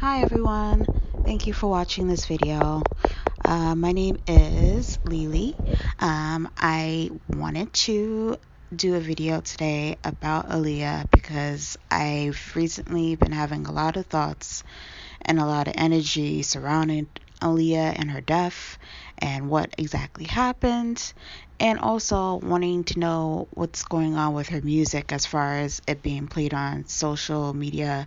Hi everyone, thank you for watching this video. My name is Leelee. I wanted to do a video today about Aaliyah because I've recently been having a lot of thoughts and a lot of energy surrounding Aaliyah and her death and what exactly happened, and also wanting to know what's going on with her music as far as it being played on social media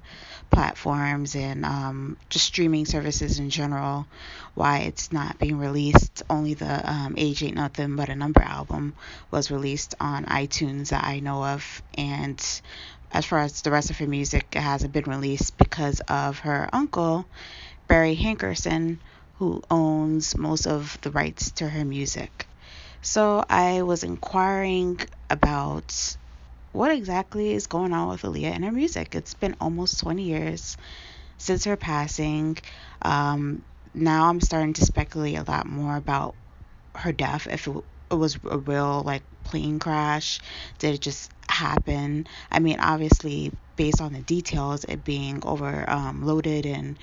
platforms and just streaming services in general, why it's not being released. Only the Age Ain't Nothing But a Number album was released on iTunes that I know of, and as far as the rest of her music, it hasn't been released because of her uncle, Barry Hankerson, who owns most of the rights to her music. So I was inquiring about what exactly is going on with Aaliyah and her music. It's been almost 20 years since her passing. Now I'm starting to speculate a lot more about her death, if it was a real like plane crash. Did it just happen? I mean, obviously based on the details, it being overloaded and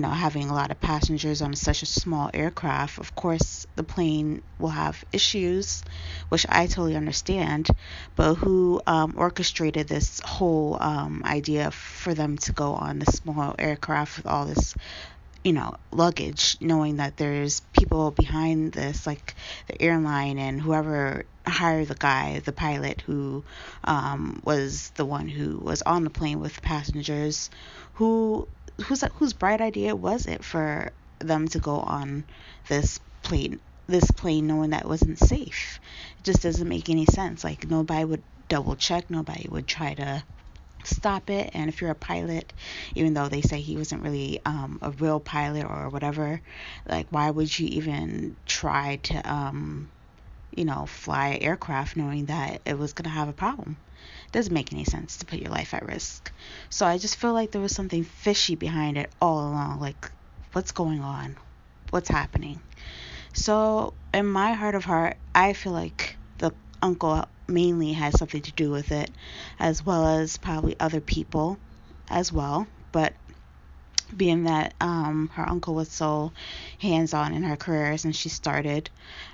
having a lot of passengers on such a small aircraft, of course the plane will have issues, which I totally understand. But who orchestrated this whole idea for them to go on this small aircraft with all this luggage, knowing that there's people behind this, like the airline and whoever hired the guy, the pilot who was the one who was on the plane with passengers, whose bright idea was it for them to go on this plane knowing that it wasn't safe? It just doesn't make any sense. Like, nobody would double check, nobody would try to stop it. And if you're a pilot, even though they say he wasn't really a real pilot or whatever, like, why would you even try to fly an aircraft knowing that it was going to have a problem? It doesn't make any sense to put your life at risk. So I just feel like there was something fishy behind it all along. Like, what's going on? What's happening? So in my heart of heart, I feel like the uncle mainly has something to do with it, as well as probably other people as well. But being that her uncle was so hands-on in her career since she started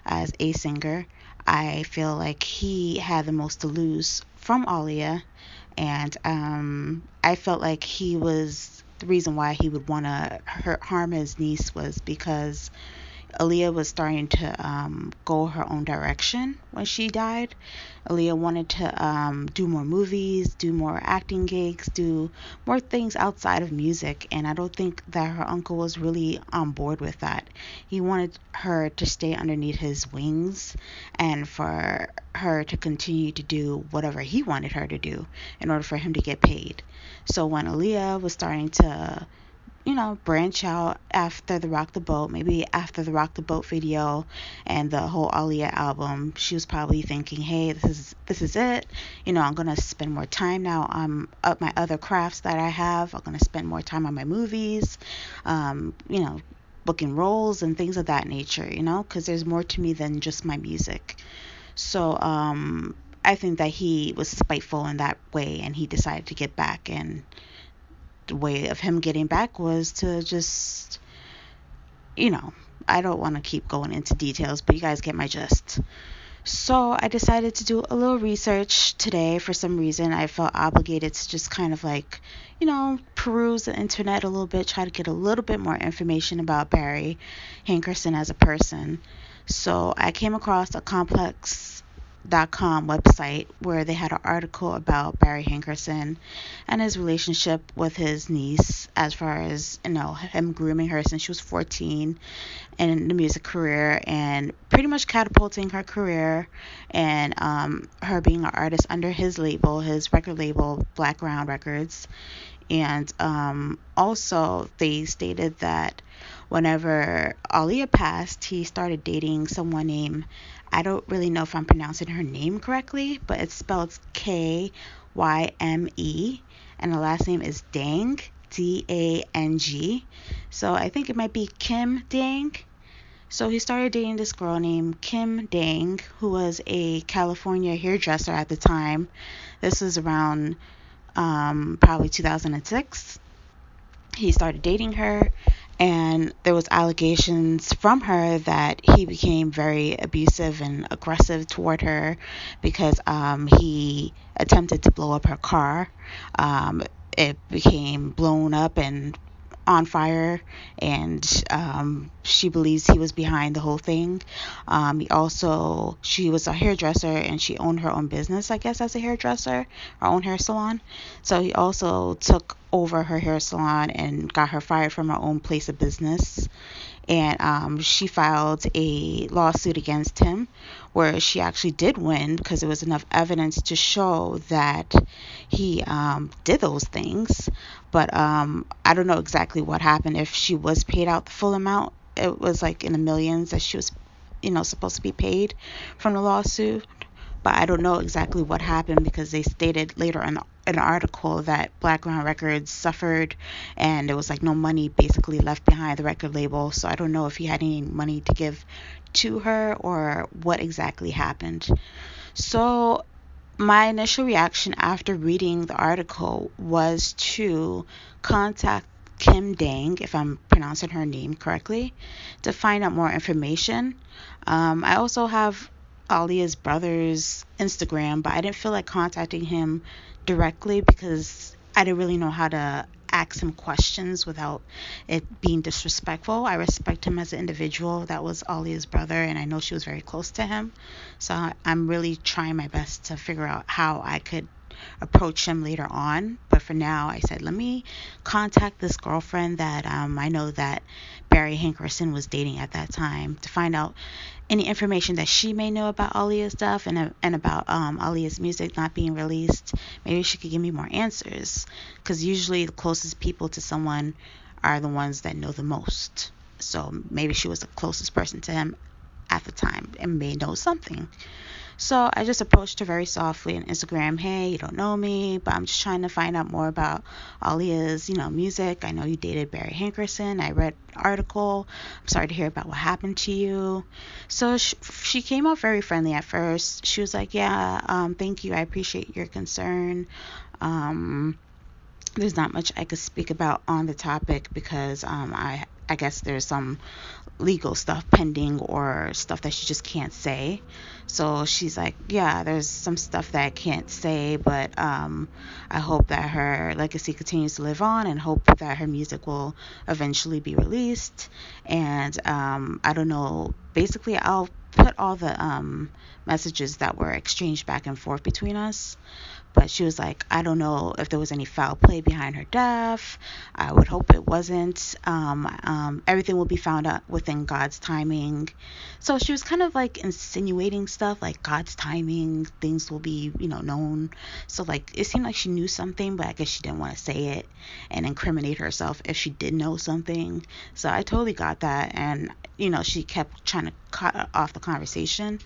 as a singer, I feel like he had the most to lose from Aaliyah. And I felt like he was the reason why he would want to harm his niece, was because Aaliyah was starting to go her own direction when she died. Aaliyah wanted to do more movies, do more acting gigs, do more things outside of music, and I don't think that her uncle was really on board with that. He wanted her to stay underneath his wings and for her to continue to do whatever he wanted her to do in order for him to get paid. So when Aaliyah was starting to branch out after the Rock the Boat, maybe after the Rock the Boat video and the whole Aaliyah album, she was probably thinking, hey, this is it. I'm gonna spend more time now on up my other crafts that I have. I'm gonna spend more time on my movies, booking roles and things of that nature, because there's more to me than just my music. So I think that he was spiteful in that way, and he decided to get back, and the way of him getting back was to just, I don't want to keep going into details, but you guys get my gist. So I decided to do a little research today. For some reason, I felt obligated to just kind of like, peruse the internet a little bit, try to get a little bit more information about Barry Hankerson as a person. So I came across a complex.com website where they had an article about Barry Hankerson and his relationship with his niece, as far as him grooming her since she was 14 in the music career, and pretty much catapulting her career, and her being an artist under his label, his record label, Black Ground Records. And also they stated that whenever Aaliyah passed, he started dating someone named, I don't really know if I'm pronouncing her name correctly, but it's spelled Kyme, and the last name is Dang, Dang. So I think it might be Kim Dang. So he started dating this girl named Kim Dang, who was a California hairdresser at the time. This was around probably 2006. he started dating her, and there was allegations from her that he became very abusive and aggressive toward her because he attempted to blow up her car. um, it became blown up and on fire, and she believes he was behind the whole thing. She was a hairdresser, and she owned her own business, I guess, as a hairdresser, her own hair salon. So he also took over her hair salon and got her fired from her own place of business. And she filed a lawsuit against him, where she actually did win because there was enough evidence to show that he did those things. But I don't know exactly what happened, if she was paid out the full amount. It was like in the millions that she was, supposed to be paid from the lawsuit. But I don't know exactly what happened, because they stated later in an article that Blackground Records suffered, and there was like no money basically left behind the record label. So I don't know if he had any money to give to her or what exactly happened. So my initial reaction after reading the article was to contact Kim Dang, if I'm pronouncing her name correctly, to find out more information. I also have Aaliyah's brother's Instagram, but I didn't feel like contacting him directly because I didn't really know how to ask him questions without it being disrespectful. I respect him as an individual. That was Aaliyah's brother, and I know she was very close to him. So I'm really trying my best to figure out how I could approach him later on. But for now, I said, let me contact this girlfriend that I know that Barry Hankerson was dating at that time, to find out any information that she may know about Aaliyah's stuff, and about Aaliyah's music not being released. Maybe she could give me more answers, because usually the closest people to someone are the ones that know the most. So maybe she was the closest person to him at the time and may know something. So I just approached her very softly on Instagram. Hey, you don't know me, but I'm just trying to find out more about Aaliyah's, music. I know you dated Barry Hankerson. I read the article. I'm sorry to hear about what happened to you. So she came out very friendly at first. She was like, yeah, thank you. I appreciate your concern. There's not much I could speak about on the topic because I guess there's some legal stuff pending, or stuff that she just can't say. So she's like, yeah, there's some stuff that I can't say, but I hope that her legacy continues to live on, and hope that her music will eventually be released. And I don't know, basically I'll put all the messages that were exchanged back and forth between us. But she was like, I don't know if there was any foul play behind her death. I would hope it wasn't. Everything will be found out within God's timing. So she was kind of like insinuating stuff like God's timing, things will be, known. So like it seemed like she knew something, but I guess she didn't want to say it and incriminate herself if she did know something. So I totally got that. And, she kept trying to cut off the conversation.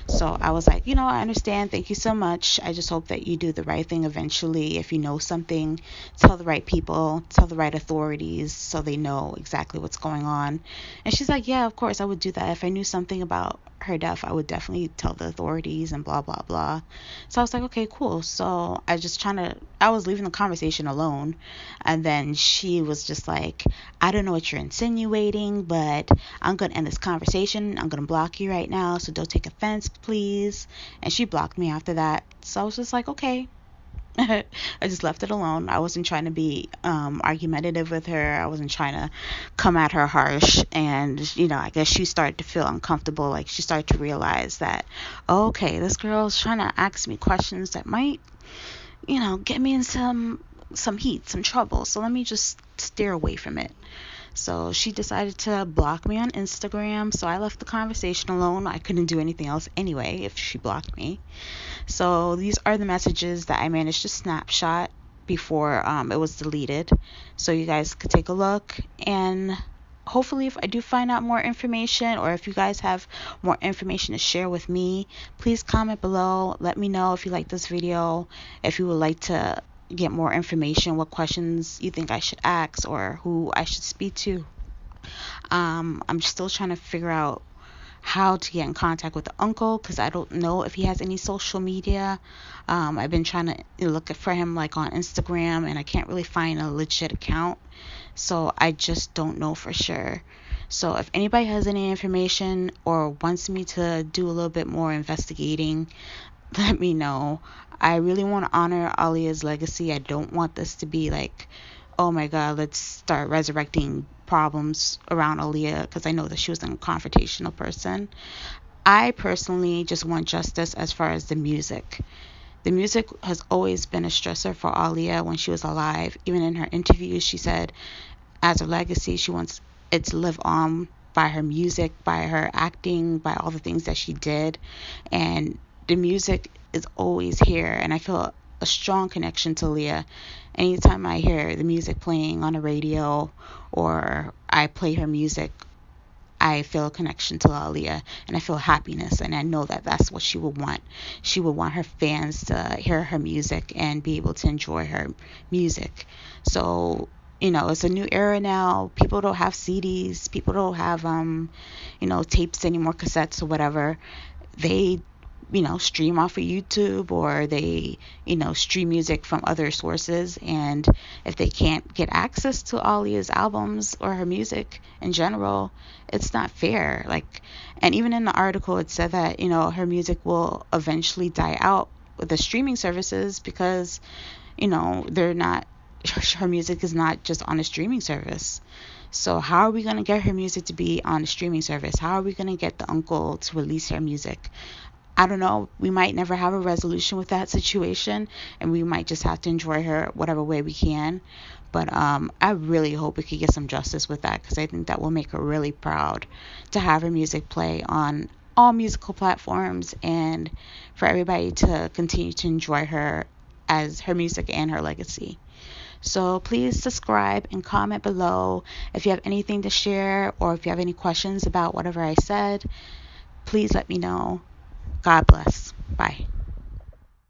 So I was like, I understand. Thank you so much. I just hope that you do the right thing eventually. If you know something, tell the right people, tell the right authorities so they know exactly what's going on. And she's like, yeah, of course I would do that. If I knew something about her death, I would definitely tell the authorities and blah, blah, blah. So I was like, okay, cool. So I was leaving the conversation alone. And then she was just like, I don't know what you're insinuating, but I'm going to end this conversation. I'm going to block you right now. So don't take offense, please. And she blocked me after that. So I was just like, okay. I just left it alone. I wasn't trying to be argumentative with her. I wasn't trying to come at her harsh. And, I guess she started to feel uncomfortable. Like she started to realize that, okay, this girl's trying to ask me questions that might, get me in some heat, some trouble. So let me just steer away from it. So she decided to block me on Instagram. So I left the conversation alone. I couldn't do anything else anyway if she blocked me. So these are the messages that I managed to snapshot before it was deleted. So you guys could take a look, and hopefully if I do find out more information, or if you guys have more information to share with me, please comment below. Let me know if you like this video, if you would like to get more information, what questions you think I should ask, or who I should speak to. I'm still trying to figure out how to get in contact with the uncle, because I don't know if he has any social media. I've been trying to look for him like on Instagram, and I can't really find a legit account. So I just don't know for sure. So if anybody has any information or wants me to do a little bit more investigating, let me know. I really want to honor Aaliyah's legacy. I don't want this to be like, oh my God, let's start resurrecting problems around Aaliyah, because I know that she was a confrontational person. I personally just want justice as far as the music. The music has always been a stressor for Aaliyah when she was alive. Even in her interviews, she said as a legacy, she wants it to live on by her music, by her acting, by all the things that she did. And the music is always here. And I feel a strong connection to Leah. Anytime I hear the music playing on the radio or I play her music, I feel a connection to Aaliyah, and I feel happiness, and I know that that's what she would want. She would want her fans to hear her music and be able to enjoy her music. So, it's a new era now. People don't have CDs. People don't have tapes anymore, cassettes or whatever. They stream off of YouTube, or they, stream music from other sources. And if they can't get access to Aaliyah's albums or her music in general, it's not fair. Like, and even in the article, it said that, her music will eventually die out with the streaming services because, they're not, her music is not just on a streaming service. So how are we going to get her music to be on a streaming service? How are we going to get the uncle to release her music? I don't know. We might never have a resolution with that situation, and we might just have to enjoy her whatever way we can. But I really hope we could get some justice with that, because I think that will make her really proud to have her music play on all musical platforms, and for everybody to continue to enjoy her as her music and her legacy. So please subscribe and comment below if you have anything to share, or if you have any questions about whatever I said. Please let me know. God bless. Bye.